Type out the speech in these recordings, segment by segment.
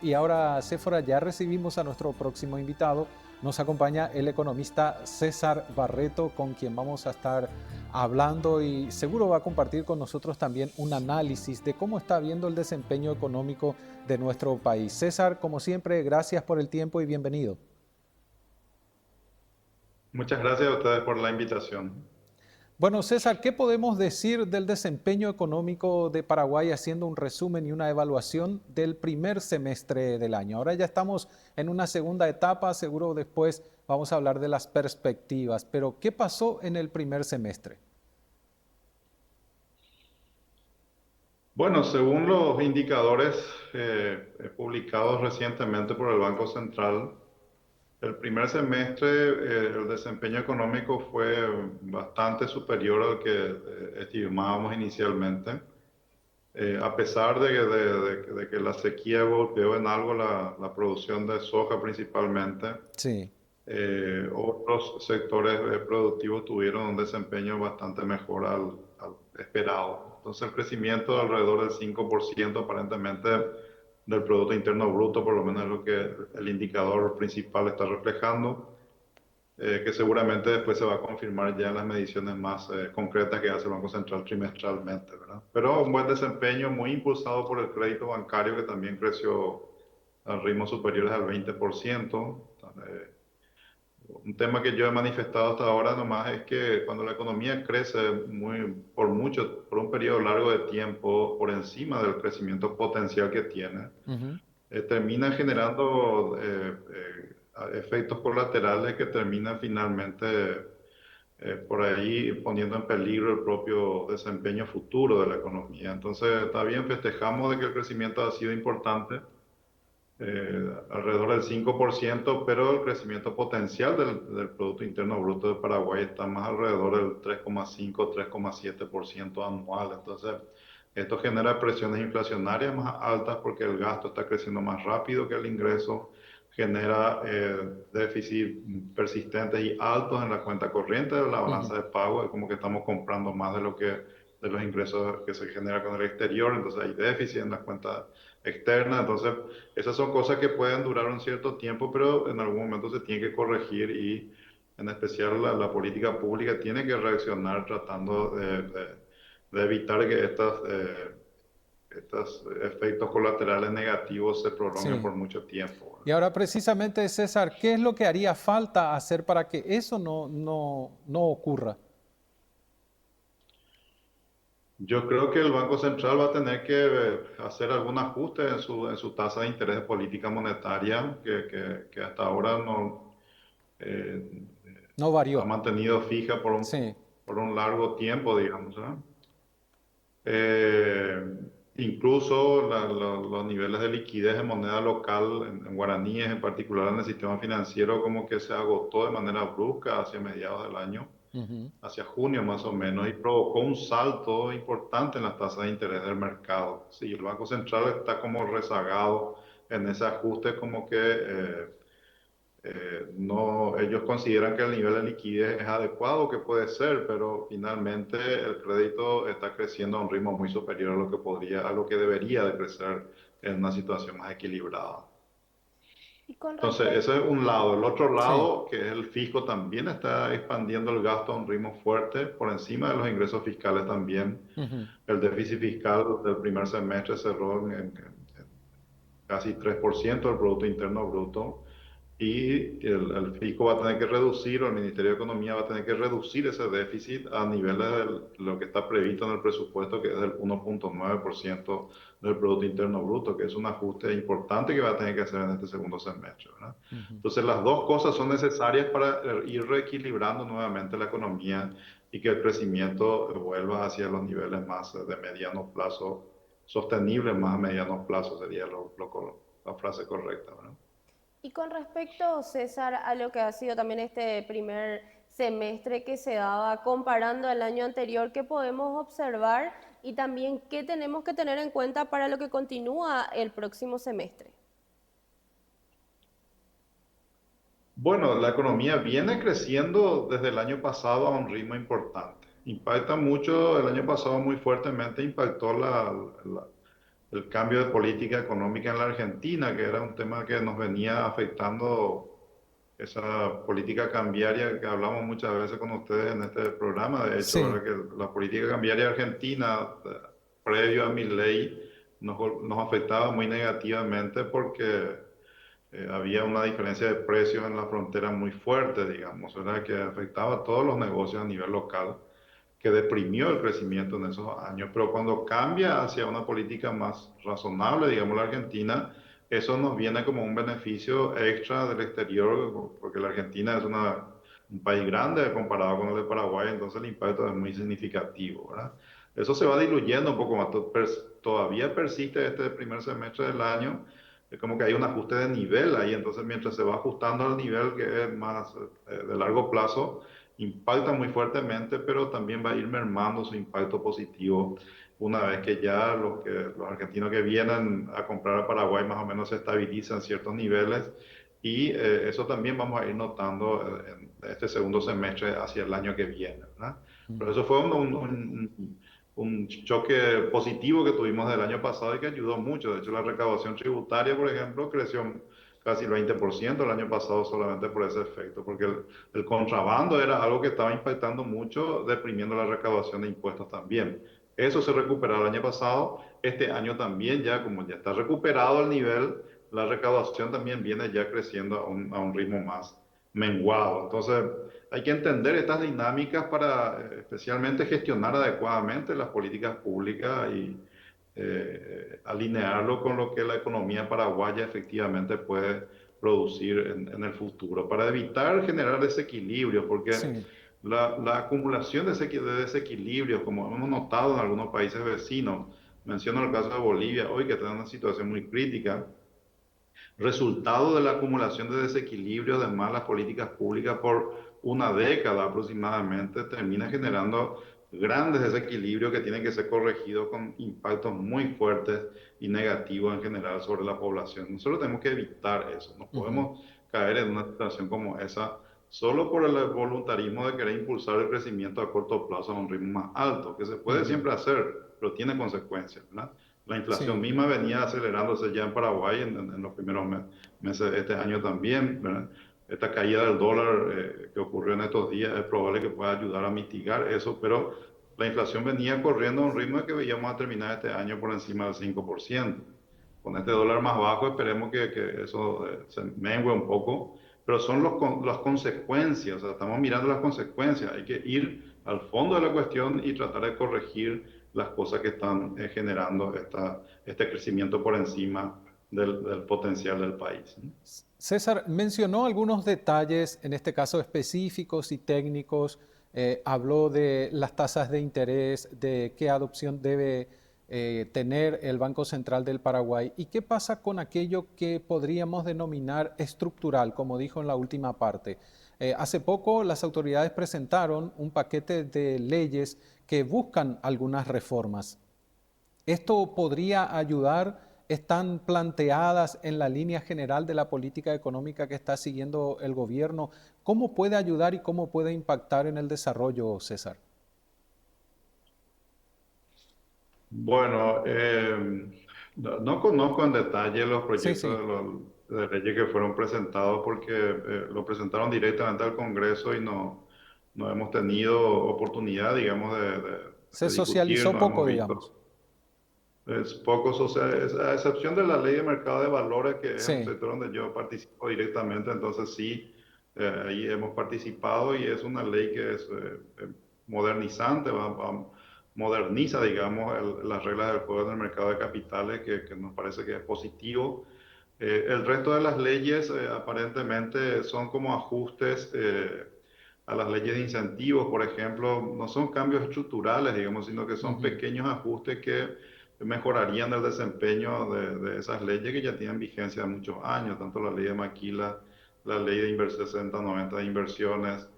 Y ahora, Séfora, ya recibimos a nuestro próximo invitado. Nos acompaña el economista César Barreto, con quien vamos a estar hablando y seguro va a compartir con nosotros también un análisis de cómo está viendo el desempeño económico de nuestro país. César, como siempre, gracias por el tiempo y bienvenido. Muchas gracias a ustedes por la invitación. Bueno, César, ¿qué podemos decir del desempeño económico de Paraguay haciendo un resumen y una evaluación del primer semestre del año? Ahora ya estamos en una segunda etapa, seguro después vamos a hablar de las perspectivas, pero ¿qué pasó en el primer semestre? Bueno, según los indicadores publicados recientemente por el Banco Central, el primer semestre el desempeño económico fue bastante superior al que estimábamos inicialmente. A pesar de que la sequía golpeó en algo la producción de soja principalmente, Sí. otros sectores productivos tuvieron un desempeño bastante mejor al esperado. Entonces, el crecimiento de alrededor del 5% aparentemente del Producto Interno Bruto, por lo menos es lo que el indicador principal está reflejando, que seguramente después se va a confirmar ya en las mediciones más concretas que hace el Banco Central trimestralmente, ¿verdad? Pero un buen desempeño muy impulsado por el crédito bancario, que también creció a ritmos superiores al 20%. Un tema que yo he manifestado hasta ahora nomás es que cuando la economía crece por un periodo largo de tiempo, por encima del crecimiento potencial que tiene, Ujú. termina generando efectos colaterales que terminan finalmente por ahí poniendo en peligro el propio desempeño futuro de la economía. Entonces, está bien, festejamos de que el crecimiento ha sido importante, alrededor del 5%, pero el crecimiento potencial del Producto Interno Bruto de Paraguay está más alrededor del 3,5-3,7% anual. Entonces, esto genera presiones inflacionarias más altas porque el gasto está creciendo más rápido que el ingreso, genera déficits persistentes y altos en la cuenta corriente de la Ujú. balanza de pago. Es como que estamos comprando más de lo de los ingresos que se genera con el exterior, entonces hay déficit en las cuentas externas. Entonces, esas son cosas que pueden durar un cierto tiempo, pero en algún momento se tiene que corregir y en especial la política pública tiene que reaccionar tratando de evitar que estos efectos colaterales negativos se prolonguen Sí. por mucho tiempo, Y ¿verdad? ahora precisamente, César, ¿qué es lo que haría falta hacer para que eso no ocurra? Yo creo que el Banco Central va a tener que hacer algún ajuste en su tasa de interés de política monetaria, que hasta ahora no, eh, No ha varió. mantenido fija Sí. por un largo tiempo, digamos, ¿no? Eh, Incluso los niveles de liquidez en moneda local, en guaraníes en particular en el sistema financiero, como que se agotó de manera brusca hacia mediados del año, Ujú. hacia junio más o menos, y provocó un salto importante en las tasas de interés del mercado. Sí, el Banco Central está como rezagado en ese ajuste, como que no, ellos consideran que el nivel de liquidez es adecuado, que puede ser, pero finalmente el crédito está creciendo a un ritmo muy superior a lo que podría, a lo que debería de crecer en una situación más equilibrada. Y con Entonces, respecto, ese es un lado. El otro Sí. lado, que es el fisco, también está expandiendo el gasto a un ritmo fuerte por encima de los ingresos fiscales también. Ujú. El déficit fiscal del primer semestre cerró en casi 3% del Producto Interno Bruto. Y el fisco va a tener que reducir, o el Ministerio de Economía va a tener que reducir ese déficit a niveles de lo que está previsto en el presupuesto, que es del 1,9% del Producto Interno Bruto, que es un ajuste importante que va a tener que hacer en este segundo semestre, ¿verdad? Ujú. Entonces, las dos cosas son necesarias para ir reequilibrando nuevamente la economía y que el crecimiento vuelva hacia los niveles más de mediano plazo, sostenibles más a mediano plazo, sería la frase correcta, ¿verdad? y con respecto, César, a lo que ha sido también este primer semestre que se daba comparando al año anterior, ¿qué podemos observar y también qué tenemos que tener en cuenta para lo que continúa el próximo semestre? Bueno, la economía viene creciendo desde el año pasado a un ritmo importante. Impacta mucho, el año pasado muy fuertemente impactó el cambio de política económica en la Argentina, que era un tema que nos venía afectando, esa política cambiaria que hablamos muchas veces con ustedes en este programa. De hecho, Sí, ¿verdad? Que la política cambiaria argentina, previo a mi ley, nos afectaba muy negativamente porque había una diferencia de precios en la frontera muy fuerte, digamos, ¿verdad? Que afectaba a todos los negocios a nivel local, que deprimió el crecimiento en esos años. Pero cuando cambia hacia una política más razonable, digamos, la Argentina, eso nos viene como un beneficio extra del exterior, porque la Argentina es un país grande comparado con el de Paraguay, entonces el impacto es muy significativo, ¿verdad? Eso se va diluyendo un poco más. Todavía persiste este primer semestre del año, es como que hay un ajuste de nivel ahí, entonces mientras se va ajustando al nivel que es más de largo plazo, impacta muy fuertemente, pero también va a ir mermando su impacto positivo una vez que ya los argentinos que vienen a comprar a Paraguay más o menos se estabilizan ciertos niveles, y eso también vamos a ir notando en este segundo semestre hacia el año que viene, ¿verdad? Pero eso fue un choque positivo que tuvimos del año pasado y que ayudó mucho. De hecho, la recaudación tributaria, por ejemplo, creció casi el 20% el año pasado solamente por ese efecto, porque el contrabando era algo que estaba impactando mucho, deprimiendo la recaudación de impuestos también. Eso se recuperó el año pasado. Este año también, ya como ya está recuperado el nivel, la recaudación también viene ya creciendo a un ritmo más menguado. Entonces, hay que entender estas dinámicas para especialmente gestionar adecuadamente las políticas públicas y alinearlo con lo que la economía paraguaya efectivamente puede producir en el futuro, para evitar generar desequilibrios, porque sí. la acumulación de desequilibrios, como hemos notado en algunos países vecinos, menciono el caso de Bolivia hoy, que está en una situación muy crítica, resultado de la acumulación de desequilibrios de malas políticas públicas por una década aproximadamente, termina generando grandes desequilibrios que tienen que ser corregidos con impactos muy fuertes y negativos en general sobre la población. Nosotros tenemos que evitar eso, no Ujú. podemos caer en una situación como esa solo por el voluntarismo de querer impulsar el crecimiento a corto plazo a un ritmo más alto, que se puede Ujú. siempre hacer, pero tiene consecuencias, ¿verdad? La inflación Sí, misma venía acelerándose ya en Paraguay en los primeros meses de este año también, ¿verdad? Esta caída del dólar que ocurrió en estos días es probable que pueda ayudar a mitigar eso, pero la inflación venía corriendo a un ritmo que veíamos a terminar este año por encima del 5%. Con este dólar más bajo esperemos que eso se mengue un poco, pero son las consecuencias, o sea, estamos mirando las consecuencias, hay que ir al fondo de la cuestión y tratar de corregir las cosas que están generando este crecimiento por encima del potencial del país, ¿no? César mencionó algunos detalles, en este caso específicos y técnicos. Habló de las tasas de interés, de qué adopción debe tener el Banco Central del Paraguay y qué pasa con aquello que podríamos denominar estructural, como dijo en la última parte. Hace poco las autoridades presentaron un paquete de leyes que buscan algunas reformas. ¿Esto podría ayudar? ¿Están planteadas en la línea general de la política económica que está siguiendo el gobierno? ¿Cómo puede ayudar y cómo puede impactar en el desarrollo, César? Bueno, no conozco en detalle los Sí, proyectos sí. de leyes que fueron presentados porque lo presentaron directamente al Congreso y no hemos tenido oportunidad, digamos, Se de discutir, socializó no hemos poco, digamos. visto. Es poco social, a excepción de la ley de mercado de valores, que es un Sí. sector donde yo participo directamente, entonces sí, ahí hemos participado y es una ley que es modernizante, moderniza, digamos, las reglas del juego en el mercado de capitales, que nos parece que es positivo. El resto de las leyes aparentemente son como ajustes a las leyes de incentivos, por ejemplo, no son cambios estructurales, digamos, sino que son Ujú. pequeños ajustes que mejorarían el desempeño de esas leyes que ya tienen vigencia de muchos años, tanto la ley de Maquila, la ley de 60-90 de inversiones,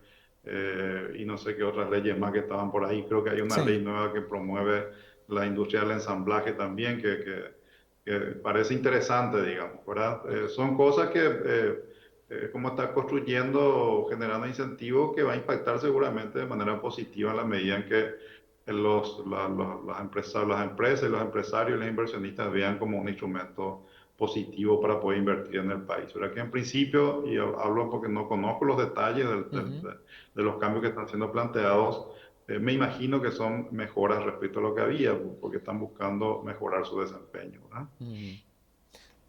y no sé qué otras leyes más que estaban por ahí. Creo que hay una ley Sí. nueva que promueve la industria del ensamblaje también, que parece interesante, digamos, ¿verdad? Son cosas que como está construyendo o generando incentivos que va a impactar seguramente de manera positiva en la medida en que las empresas y los empresarios y los inversionistas vean como un instrumento positivo para poder invertir en el país. ¿Verdad? Que en principio, y hablo porque no conozco los detalles Ujú. de los cambios que están siendo planteados, me imagino que son mejoras respecto a lo que había, porque están buscando mejorar su desempeño. ¿Verdad? Ujú.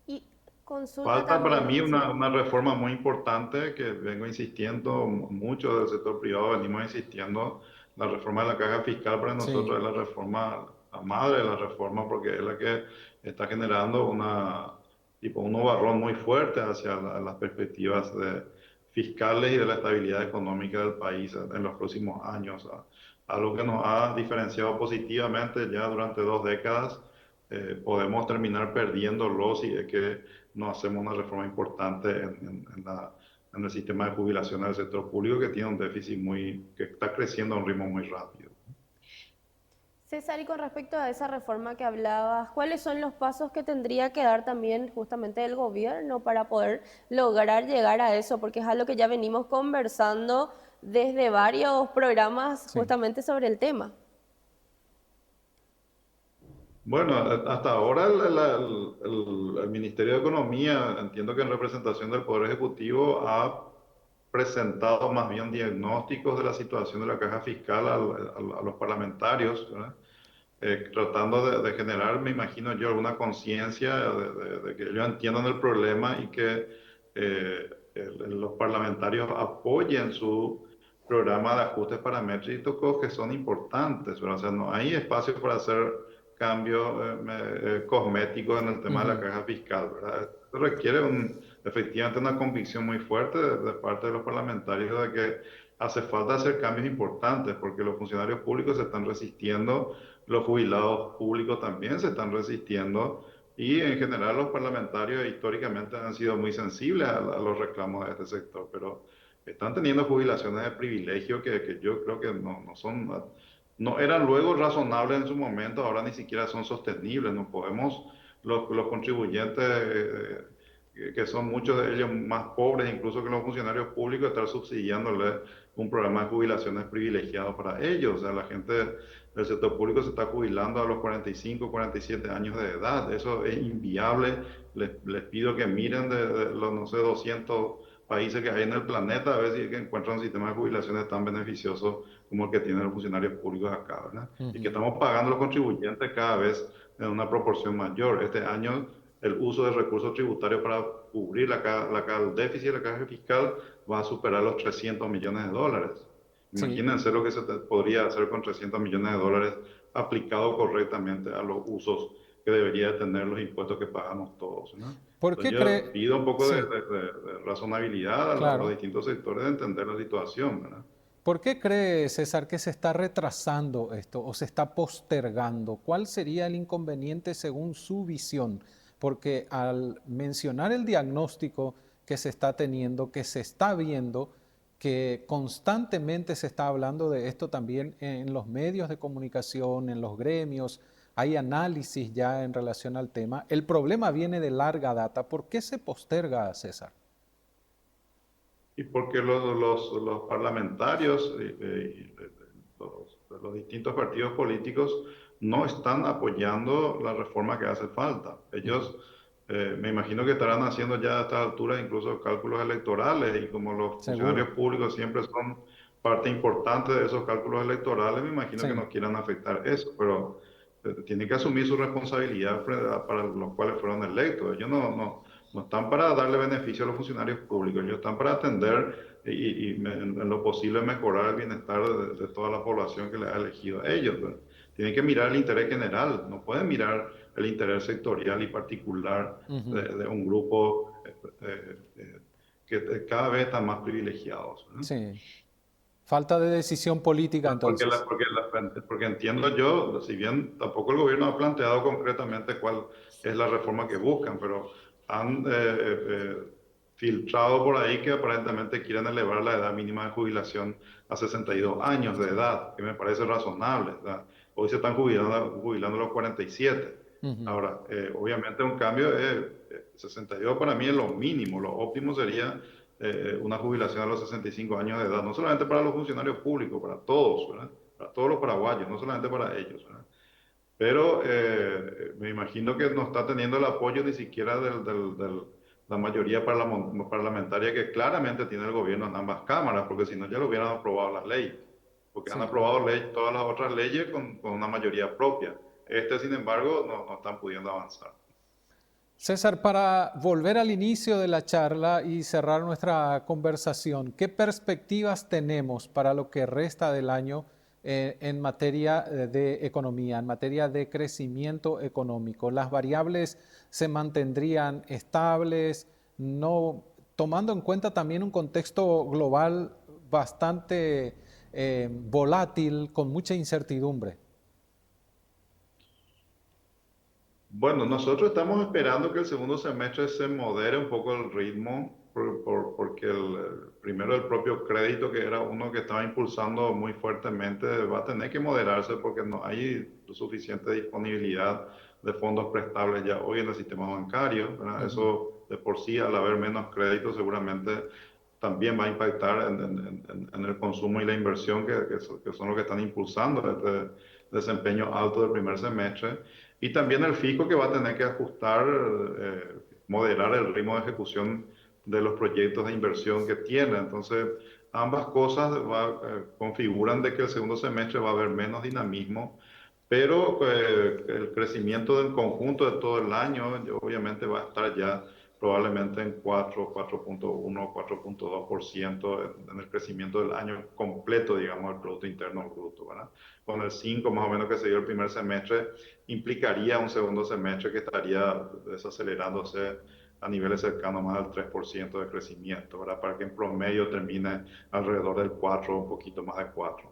Y consulta Falta para también, mí sí. una reforma muy importante que vengo insistiendo, mucho del sector privado venimos insistiendo, la reforma de la caja fiscal para nosotros Sí. es la reforma, la madre de la reforma, porque es la que está generando tipo, un nubarrón muy fuerte hacia las perspectivas fiscales y de la estabilidad económica del país en los próximos años. Algo que nos ha diferenciado positivamente ya durante 2 décadas, podemos terminar perdiéndolo si es que no hacemos una reforma importante en el sistema de jubilación del sector público, que tiene un déficit que está creciendo a un ritmo muy rápido. César, y con respecto a esa reforma que hablabas, ¿cuáles son los pasos que tendría que dar también justamente el gobierno para poder lograr llegar a eso? Porque es algo que ya venimos conversando desde varios programas Sí. justamente sobre el tema. Bueno, hasta ahora el Ministerio de Economía, entiendo que en representación del Poder Ejecutivo, ha presentado más bien diagnósticos de la situación de la caja fiscal a los parlamentarios, ¿verdad? Tratando de generar, me imagino yo, alguna conciencia de que ellos entiendan el problema y que los parlamentarios apoyen su programa de ajustes paramétricos que son importantes, ¿verdad? O sea, no hay espacio para hacer cambios cosméticos en el tema de la Ujú. caja fiscal, ¿verdad? Esto requiere efectivamente una convicción muy fuerte de parte de los parlamentarios de que hace falta hacer cambios importantes porque los funcionarios públicos se están resistiendo, los jubilados públicos también se están resistiendo y en general los parlamentarios históricamente han sido muy sensibles a los reclamos de este sector, pero están teniendo jubilaciones de privilegio que yo creo que no son, no eran luego razonables en su momento, ahora ni siquiera son sostenibles, no podemos los contribuyentes, que son muchos de ellos más pobres incluso que los funcionarios públicos, estar subsidiándole un programa de jubilaciones privilegiado para ellos. O sea, la gente del sector público se está jubilando a los 45, 47 años de edad. Eso es inviable. Les pido que miren de los, no sé, 200 países que hay en el planeta, a ver si encuentran un sistema de jubilaciones tan beneficioso como el que tienen los funcionarios públicos acá, ¿verdad? Y que Ujú. estamos pagando los contribuyentes cada vez en una proporción mayor. Este año el uso de recursos tributarios para cubrir el déficit de la caja fiscal va a superar los 300 millones de dólares. Sí. Imagínense lo que podría hacer con 300 millones de dólares aplicado correctamente a los usos que debería tener los impuestos que pagamos todos, ¿no? ¿Por Entonces qué yo cree? pido un poco Sí, de razonabilidad a los claro. distintos sectores de entender la situación, ¿verdad? ¿Por qué cree, César, que se está retrasando esto o se está postergando? ¿Cuál sería el inconveniente según su visión? Porque al mencionar el diagnóstico que se está teniendo, que se está viendo, que constantemente se está hablando de esto también en los medios de comunicación, en los gremios, hay análisis ya en relación al tema. El problema viene de larga data. ¿Por qué se posterga, César? Y porque los parlamentarios de los distintos partidos políticos no están apoyando la reforma que hace falta. Ujú. Ellos, me imagino que estarán haciendo ya a estas alturas incluso cálculos electorales y como los funcionarios Seguro. públicos siempre son parte importante de esos cálculos electorales, me imagino que Sí. no quieran afectar eso, pero tienen que asumir su responsabilidad para los cuales fueron electos. Ellos no están para darle beneficio a los funcionarios públicos, ellos están para atender y en lo posible mejorar el bienestar de toda la población que les ha elegido a ellos, ¿verdad? Tienen que mirar el interés general, no pueden mirar el interés sectorial y particular Ujú. de un grupo que cada vez están más privilegiados, ¿verdad? Sí. Falta de decisión política entonces. Porque entiendo yo, si bien tampoco el gobierno ha planteado concretamente cuál es la reforma que buscan, pero han filtrado por ahí que aparentemente quieren elevar la edad mínima de jubilación a 62 años de edad, que me parece razonable, ¿verdad? Hoy se están jubilando a los 47. Ujú. Ahora, obviamente un cambio es 62 para mí es lo mínimo, lo óptimo sería una jubilación a los 65 años de edad, no solamente para los funcionarios públicos, para todos, ¿verdad? para todos los paraguayos, no solamente para ellos, ¿verdad? Pero me imagino que no está teniendo el apoyo ni siquiera la mayoría parlamentaria que claramente tiene el gobierno en ambas cámaras, porque si no ya lo hubieran aprobado las leyes, porque han Sí. aprobado todas las otras leyes con una mayoría propia. Sin embargo, no están pudiendo avanzar. César, para volver al inicio de la charla y cerrar nuestra conversación, ¿qué perspectivas tenemos para lo que resta del año en materia de economía, en materia de crecimiento económico? ¿Las variables se mantendrían estables, no, tomando en cuenta también un contexto global bastante volátil, con mucha incertidumbre? Bueno, nosotros estamos esperando que el segundo semestre se modere un poco el ritmo, porque primero el propio crédito, que era uno que estaba impulsando muy fuertemente, va a tener que moderarse porque no hay suficiente disponibilidad de fondos prestables ya hoy en el sistema bancario, ¿verdad? Ujú. Eso de por sí, al haber menos crédito, seguramente también va a impactar en el consumo y la inversión, que son los que están impulsando este desempeño alto del primer semestre. Y también el fisco, que va a tener que ajustar, moderar el ritmo de ejecución de los proyectos de inversión que tiene. Entonces, ambas cosas configuran de que el segundo semestre va a haber menos dinamismo, pero el crecimiento del conjunto de todo el año obviamente va a estar ya probablemente en 4,1, 4,2% en el crecimiento del año completo, digamos, del Producto Interno Bruto, ¿verdad? Con el 5 más o menos que se dio el primer semestre, implicaría un segundo semestre que estaría desacelerándose a niveles cercanos más al 3% de crecimiento, ¿verdad? Para que en promedio termine alrededor del 4, un poquito más de 4.